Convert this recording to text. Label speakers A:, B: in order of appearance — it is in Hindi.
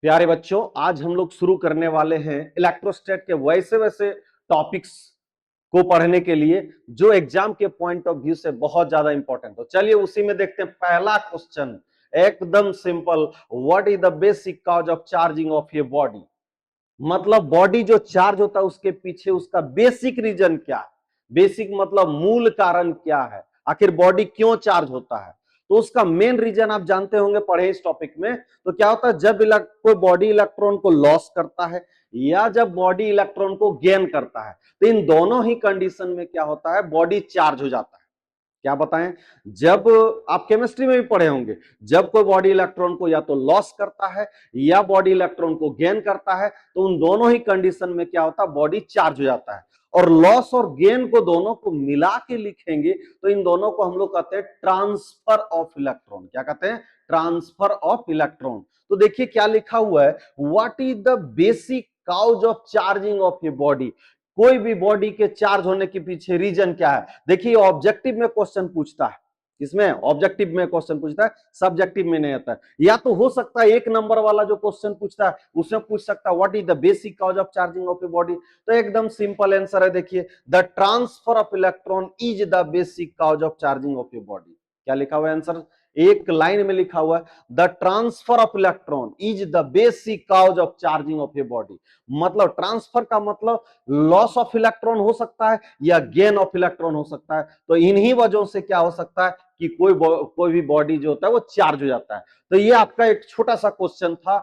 A: प्यारे बच्चों, आज हम लोग शुरू करने वाले हैं इलेक्ट्रोस्टैट के वैसे वैसे टॉपिक्स को पढ़ने के लिए जो एग्जाम के पॉइंट ऑफ व्यू से बहुत ज्यादा इंपॉर्टेंट हो। चलिए उसी में देखते हैं। पहला क्वेश्चन एकदम simple, what is the basic cause of charging of a body. मतलब बॉडी जो चार्ज होता है उसके पीछे उसका बेसिक रीजन क्या है। बेसिक मतलब मूल कारण क्या है, आखिर बॉडी क्यों चार्ज होता है। तो उसका मेन रीजन आप जानते होंगे, पढ़े इस टॉपिक में। तो क्या होता है, जब कोई बॉडी इलेक्ट्रॉन को लॉस करता है या जब बॉडी इलेक्ट्रॉन को गेन करता है, तो इन दोनों ही कंडीशन में क्या होता है, बॉडी चार्ज हो जाता है। क्या बताएं, जब आप केमिस्ट्री में भी पढ़े होंगे, जब कोई बॉडी इलेक्ट्रॉन को या तो लॉस करता है या बॉडी इलेक्ट्रॉन को गेन करता है, तो उन दोनों ही कंडीशन में क्या होता है, बॉडी चार्ज हो जाता है। और लॉस और गेन को दोनों को मिला के लिखेंगे तो इन दोनों को हम लोग कहते हैं ट्रांसफर ऑफ इलेक्ट्रॉन। क्या कहते हैं, ट्रांसफर ऑफ इलेक्ट्रॉन। तो देखिए क्या लिखा हुआ है, what is the basic cause of charging of a body. कोई भी बॉडी के चार्ज होने के पीछे रीजन क्या है। देखिए ऑब्जेक्टिव में क्वेश्चन पूछता है, इसमें ऑब्जेक्टिव में क्वेश्चन पूछता है, सब्जेक्टिव में नहीं आता है। या तो हो सकता है एक नंबर वाला जो क्वेश्चन पूछता है उसमें पूछ सकता है what is the basic cause of charging of a body. तो एकदम सिंपल आंसर है, देखिए the transfer of electron is the basic cause of charging of a body. क्या लिखा हुआ है आंसर, एक लाइन में लिखा हुआ है, the transfer of electron is the basic cause of charging of a body. मतलब ट्रांसफर का मतलब लॉस ऑफ इलेक्ट्रॉन हो सकता है या गेन ऑफ इलेक्ट्रॉन हो सकता है। तो इन्हीं वजहों से क्या हो सकता है कि कोई भी बॉडी जो होता है वो चार्ज हो जाता है। तो ये आपका एक छोटा सा क्वेश्चन था